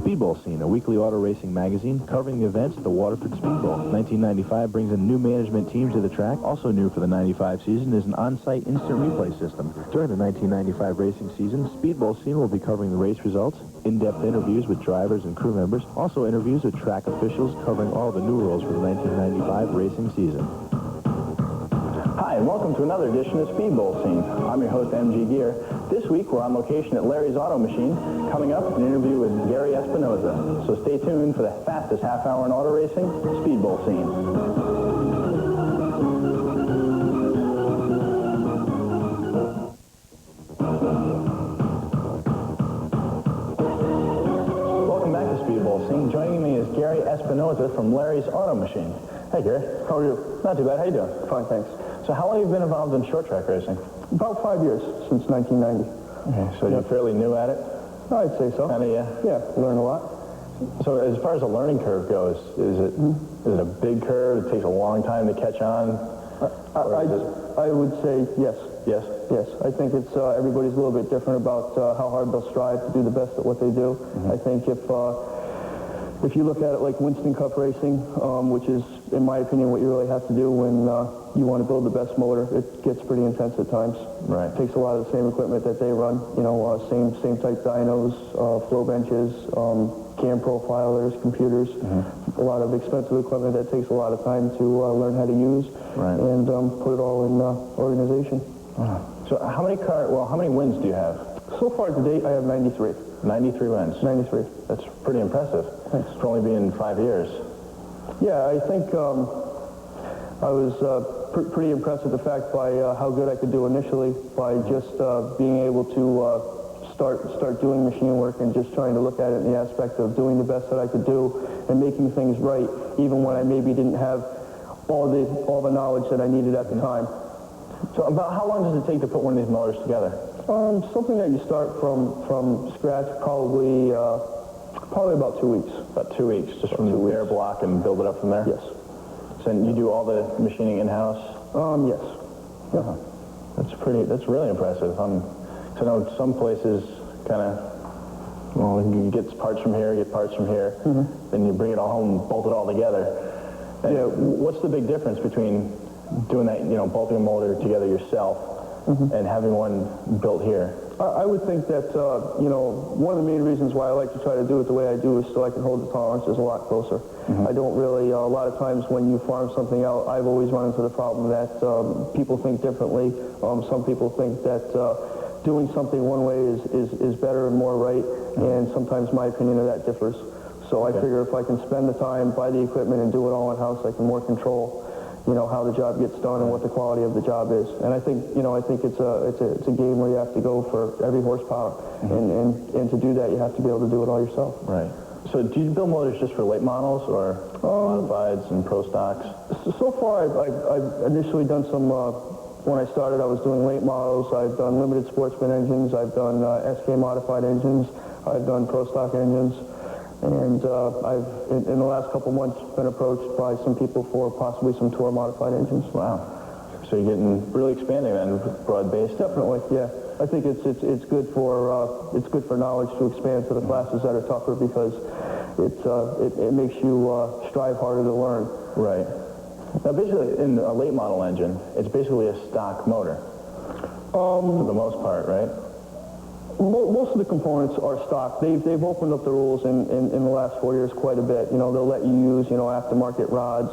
Speedbowl Scene, a weekly auto racing magazine covering the events at the Waterford Speedbowl. 1995 brings a new management team to the track. Also new for the 95 season is an on-site instant replay system. During the 1995 racing season, Speedbowl Scene will be covering the race results, in-depth interviews with drivers and crew members, also interviews with track officials covering all the new rules for the 1995 racing season. Hi, and welcome to another edition of Speedbowl Scene. I'm your host, MG Geer. This week, we're on location at Larry's Auto Machine. Coming up, an interview with Gary Espinosa. So stay tuned for the fastest half hour in auto racing, Speedbowl Scene. Welcome back to Speedbowl Scene. Joining me is Gary Espinosa from Larry's Auto Machine. Hey, Gary. How are you? Not too bad. How you doing? Fine, thanks. So how long have you been involved in short track racing? About 5 years, since 1990. Okay, so you're fairly new at it? I'd say so. Kinda, yeah. Yeah, learned a lot. So as far as the learning curve goes, is it a big curve? It takes a long time to catch on? I would say yes. Yes? Yes. I think it's everybody's a little bit different about how hard they'll strive to do the best at what they do. I think if you look at it like Winston Cup racing, which is, in my opinion, what you really have to do when you want to build the best motor, it gets pretty intense at times. Right. It takes a lot of the same equipment that they run, you know, same type dynos, flow benches, cam profilers, computers, a lot of expensive equipment that takes a lot of time to learn how to use and put it all in organization. So how many wins do you have? So far to date, I have 93. 93 wins? 93. That's pretty impressive. Thanks. For only being 5 years. Yeah, I think I was pretty impressed with the fact by how good I could do initially by just being able to start doing machine work and just trying to look at it in the aspect of doing the best that I could do and making things right, even when I maybe didn't have all the knowledge that I needed at the time. So about how long does it take to put one of these motors together? Something that you start from scratch, probably about 2 weeks. About 2 weeks, just from the air block and build it up from there? Yes. So you do all the machining in-house? Yes. Yeah. That's really impressive. So I know some places kind of, well, you get parts from here, get parts from here, then you bring it all home and bolt it all together. And Yeah. What's the big difference between doing that, bolting a motor together yourself and having one built here? I would think that, one of the main reasons why I like to try to do it the way I do is so I can hold the tolerances a lot closer. I don't really, a lot of times when you farm something out, I've always run into the problem that people think differently. Some people think that doing something one way is better and more right, and sometimes my opinion of that differs. So I figure if I can spend the time, buy the equipment, and do it all in-house, I can more control how the job gets done and what the quality of the job is. And I think, it's a game where you have to go for every horsepower. And to do that, you have to be able to do it all yourself. Right. So do you build motors just for late models or modifieds and pro stocks? So far, I've initially done some, when I started, I was doing late models. I've done limited sportsman engines. I've done SK modified engines. I've done pro stock engines. And I've, in the last couple months, been approached by some people for possibly some tour modified engines. Wow. So you're getting really expanding then, broad-based? Definitely, yeah. I think it's good for knowledge to expand to the classes that are tougher because it makes you strive harder to learn. Right. Now, basically, in a late model engine, it's basically a stock motor for the most part, right? Most of the components are stock. They've opened up the rules in the last 4 years quite a bit. They'll let you use, aftermarket rods.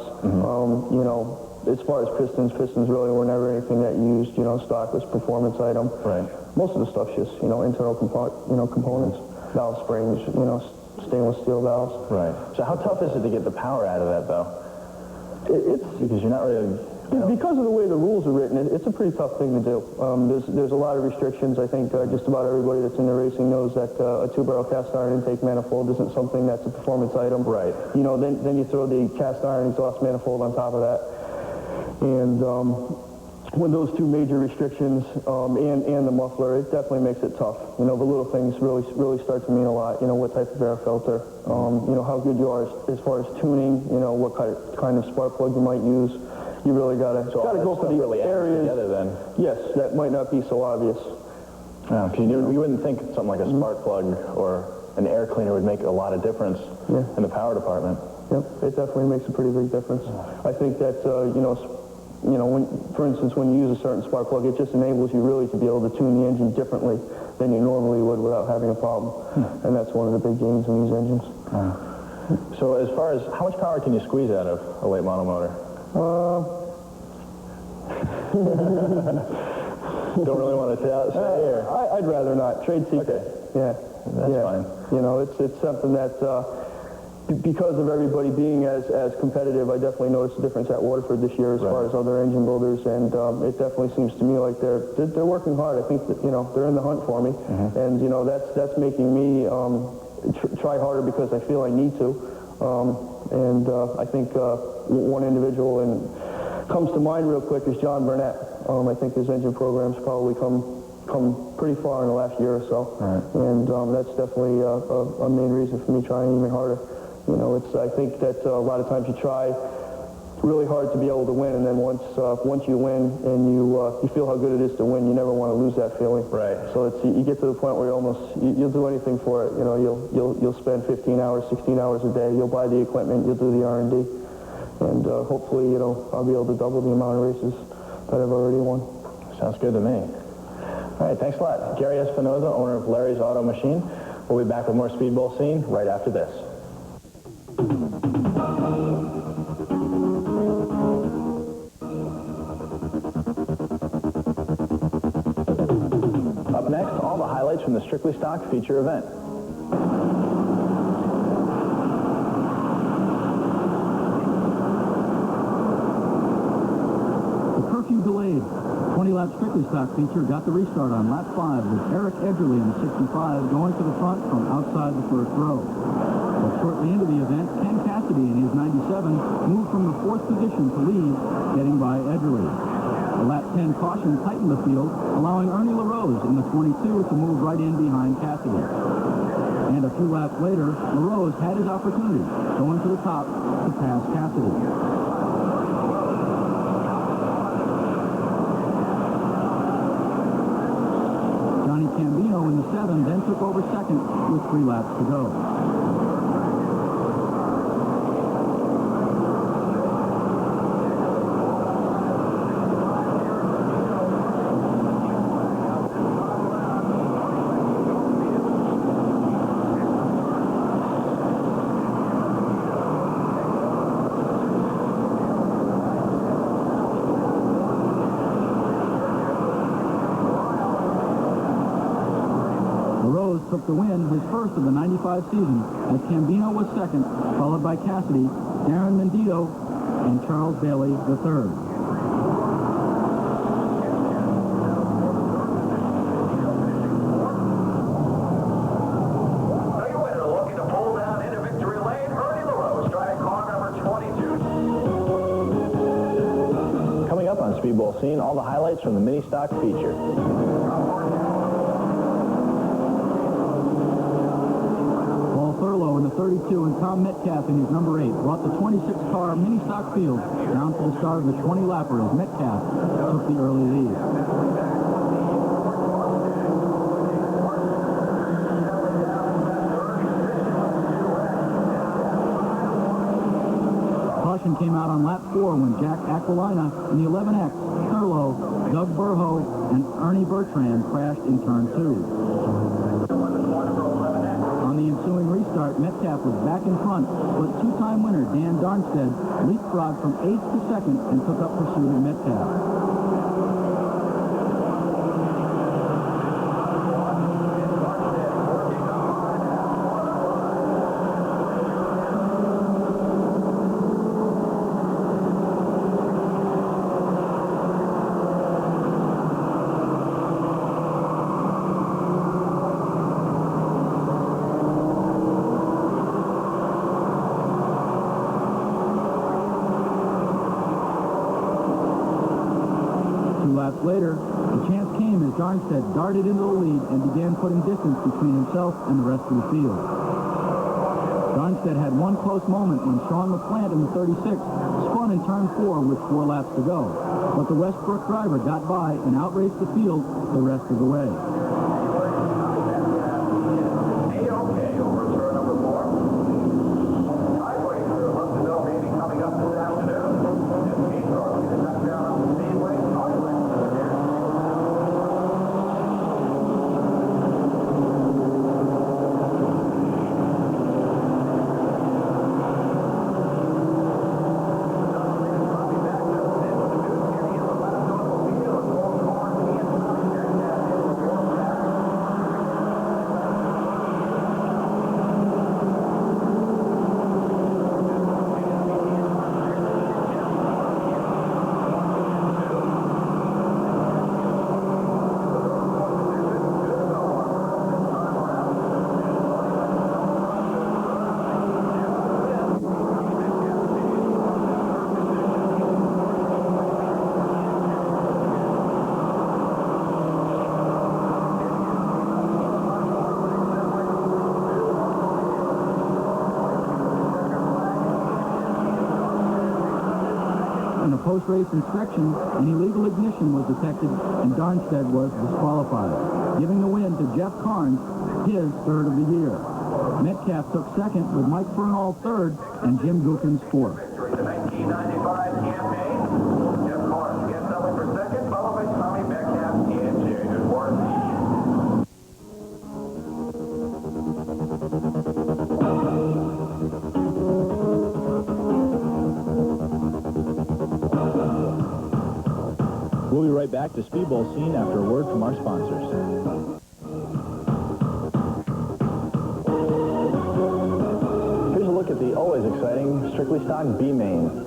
As far as pistons really were never anything that you used, stock was performance item. Right. Most of the stuff's just, internal components, valve springs, stainless steel valves. Right. So how tough is it to get the power out of that, though? Because you're not really... Because of the way the rules are written, it's a pretty tough thing to do. There's a lot of restrictions. I think just about everybody that's in the racing knows that a 2-barrel cast iron intake manifold isn't something that's a performance item. Right. Then you throw the cast iron exhaust manifold on top of that. And when those two major restrictions and the muffler, it definitely makes it tough. The little things really start to mean a lot. What type of air filter, how good you are as far as tuning, what kind of spark plug you might use. You really gotta go for the really areas. Together, then. Yes, that might not be so obvious. You wouldn't think something like a spark plug or an air cleaner would make a lot of difference in the power department. Yep, it definitely makes a pretty big difference. I think that, for instance, when you use a certain spark plug, it just enables you really to be able to tune the engine differently than you normally would without having a problem. And that's one of the big gains in these engines. So as far as how much power can you squeeze out of a late model motor? Don't really want to say here. I'd rather not. Trade secret. Okay. Yeah. That's fine. You know, it's something that, because of everybody being as competitive, I definitely noticed a difference at Waterford this year as far as other engine builders, and it definitely seems to me like they're working hard. I think that, they're in the hunt for me, and, that's making me try harder because I feel I need to. And I think one individual comes to mind real quick is John Burnett. I think his engine program's probably come pretty far in the last year or so. And that's definitely a main reason for me trying even harder. I think that a lot of times you try really hard to be able to win, and then once you win and you feel how good it is to win, you never want to lose that feeling. Right. So you get to the point where you'll do anything for it. You'll spend 15 hours, 16 hours a day. You'll buy the equipment. You'll do the R&D, and hopefully, I'll be able to double the amount of races that I've already won. Sounds good to me. All right, thanks a lot. Gary Espinosa, owner of Larry's Auto Machine. We'll be back with more Speedbowl Scene right after this. Up next, all the highlights from the Strictly Stock feature event. The curfew delayed. 20-lap Strictly Stock feature got the restart on lap 5 with Eric Edgerly in the 65 going to the front from outside the first row. But shortly into the event, Ken Cassidy in his 97 moved from the 4th position to lead, getting by Edgerly. The lap 10 caution tightened the field, allowing Ernie LaRose in the 22 to move right in behind Cassidy. And a few laps later, LaRose had his opportunity, going to the top to pass Cassidy. Johnny Cambino in the 7 then took over second with 3 laps to go. Took the win, his first of the 95 season, as Cambino was second, followed by Cassidy, Darren Mendito, and Charles Bailey the third. Your winner looking to pull down into victory lane, Ernie LaRose, driving car number 22. Coming up on Speedbowl Scene, all the highlights from the mini stock feature. In the 32 and Tom Metcalf in his number 8 brought the 26-car mini stock field down to the start of the 20-lapper as Metcalf took the early lead. Caution came out on lap 4 when Jack Aquilina in the 11X, Thurlow, Doug Burho, and Ernie Bertrand crashed in turn 2. On the ensuing restart, Metcalf was back in front, but two-time winner Dan Darnstead leapfrogged from 8th to 2nd and took up pursuit of Metcalf. Later, the chance came as Darnstead darted into the lead and began putting distance between himself and the rest of the field. Darnstead had one close moment when Sean LaPlante in the 36 spun in turn 4 with 4 laps to go, but the Westbrook driver got by and outraced the field the rest of the way. post-race inspection, an illegal ignition was detected, and Darnstead was disqualified, giving the win to Jeff Carnes, his third of the year. Metcalf took second, with Mike Fernall third, and Jim Gookins fourth. The 1995 campaign. Jeff Carnes gets up for second, followed by Tommy Metcalf and Jerry Woodward. We'll be right back to Speedbowl Scene after a word from our sponsors. Here's a look at the always exciting Strictly Stock B main.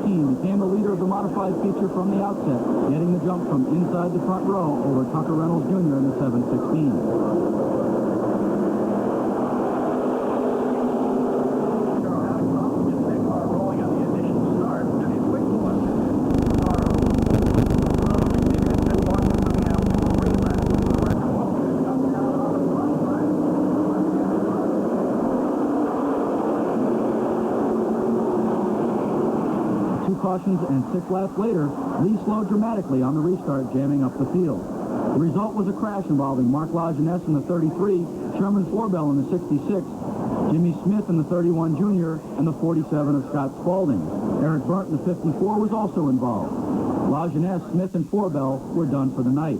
Became the leader of the modified feature from the outset, getting the jump from inside the front row over Tucker Reynolds Jr. in the 716. Cautions and 6 laps later, Lee slowed dramatically on the restart, jamming up the field. The result was a crash involving Mark Lajeunesse in the 33, Sherman Forbell in the 66, Jimmy Smith in the 31 Junior, and the 47 of Scott Spaulding. Eric Burnt in the 54 was also involved. Lajeunesse, Smith, and Forbell were done for the night.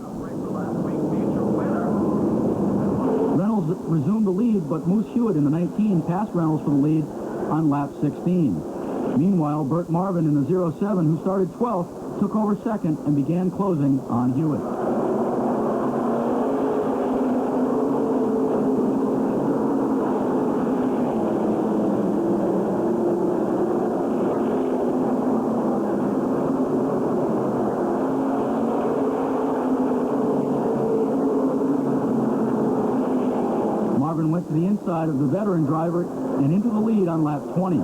Reynolds resumed the lead, but Moose Hewitt in the 19 passed Reynolds for the lead on lap 16. Meanwhile, Burt Marvin in the 07, who started 12th, took over second and began closing on Hewitt. Marvin went to the inside of the veteran driver and into the lead on lap 20.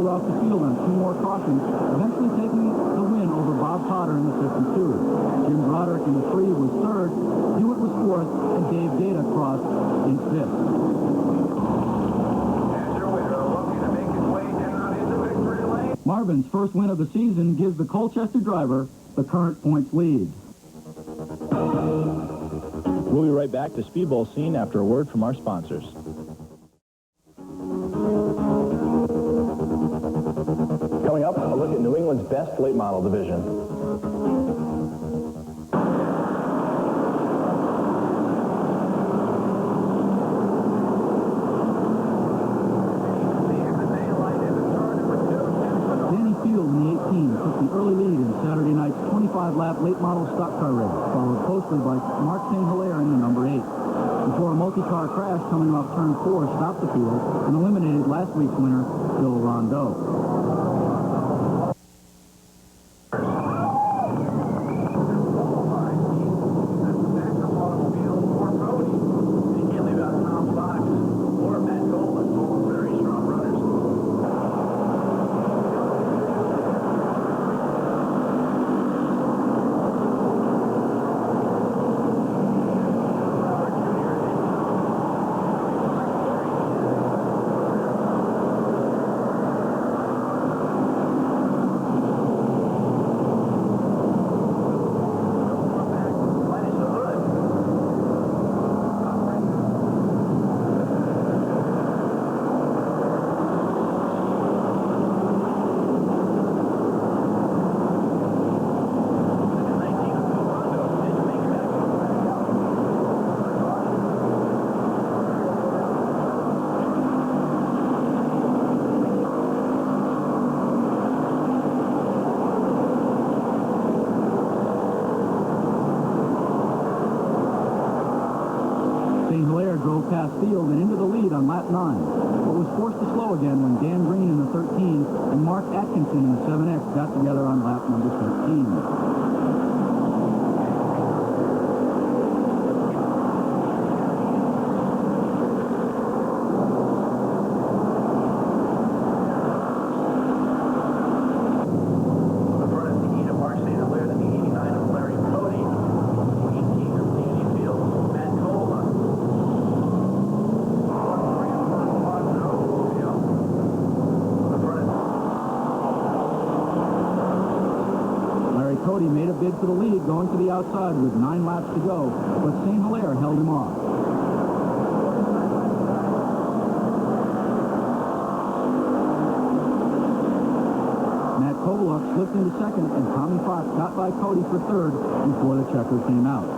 Off the field on 2 more cautions, eventually taking the win over Bob Potter in the 52. Jim Broderick in the 3 was third, Hewitt was fourth, and Dave Data crossed in fifth. Marvin's first win of the season gives the Colchester driver the current points lead. We'll be right back to Speedbowl Scene after a word from our sponsors. Coming up, a look at New England's best late model division. model stock car race, followed closely by Mark St. Hilaire in the number 8. Before a multi-car crash coming off turn 4 stopped the field and eliminated last week's winner, Bill Rondeau. Drove past field and into the lead on lap 9, but was forced to slow again when Dan Green in the 13 and Mark Atkinson in the 7X got together on lap number 13. Cody made a bid for the lead going to the outside with 9 laps to go, but St. Hilaire held him off. Matt Kovaluk slipped into second, and Tommy Fox got by Cody for third before the checkers came out.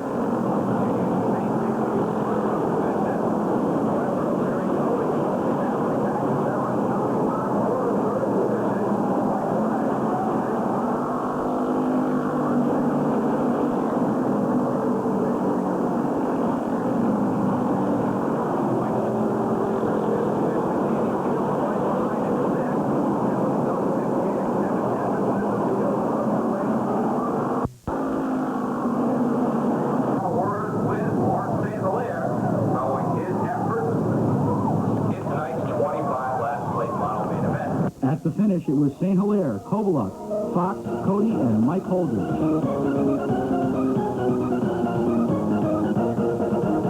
At the finish, it was St. Hilaire, Kovaluk, Fox, Cody, and Mike Holder.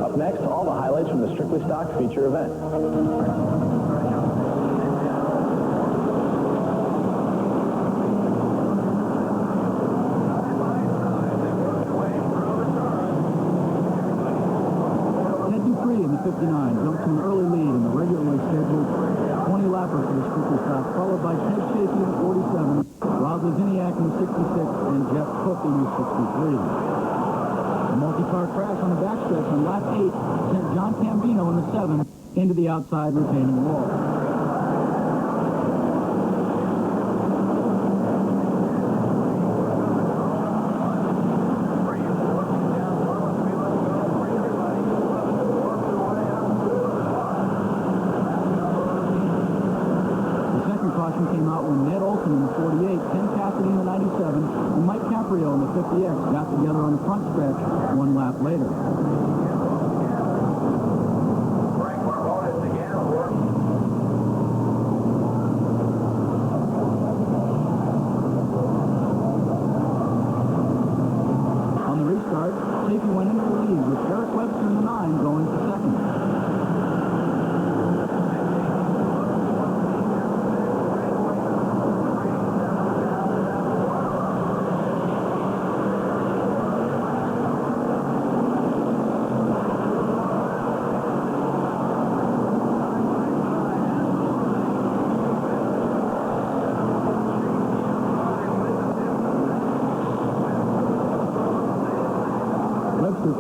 Up next, all the highlights from the Strictly Stock feature event. Ted Dupree in the 59 jumped to an early lead in the regularly scheduled 20-lapper for the Strictly Stock, followed by Ted Chafee in the 47, Rob Laziniak in the 66, and Jeff Cook in the 63. A multi-car crash on the backstretch on lap 8 sent John Cambino in the 7 into the outside retaining wall. Came out when Ned Olson in the 48, Ken Cassidy in the 97, and Mike Caprio in the 50X got together on the front stretch 1 lap later. On the restart, Chafee went into the lead with Eric Webster in the 9 going to second.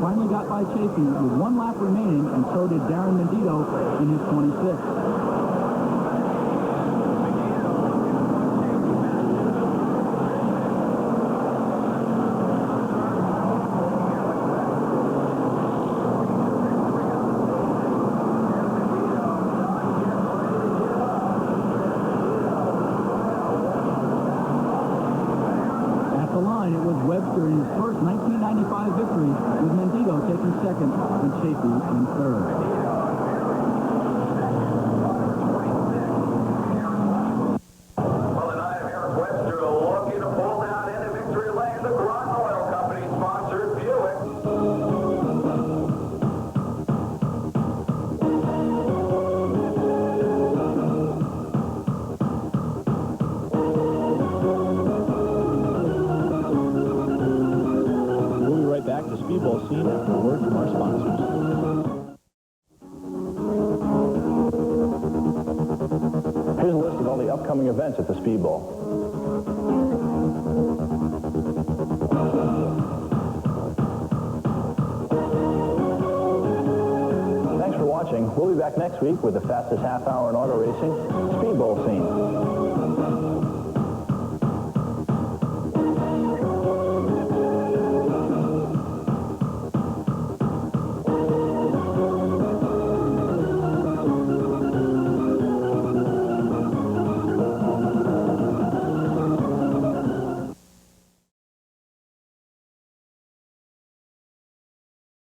Finally got by Chafee with 1 lap remaining, and so did Darren Mendito in his 26. History, with Mendigo taking second and Chafee in third. Well, tonight, Eric Webster looking to pull down into victory lane. The Groton Oil Company sponsored Buick. We'll be right back to Speedbowl Scene after a word from our sponsors. Here's a list of all the upcoming events at the Speedbowl. Thanks for watching. We'll be back next week with the fastest half hour in auto racing, Speedbowl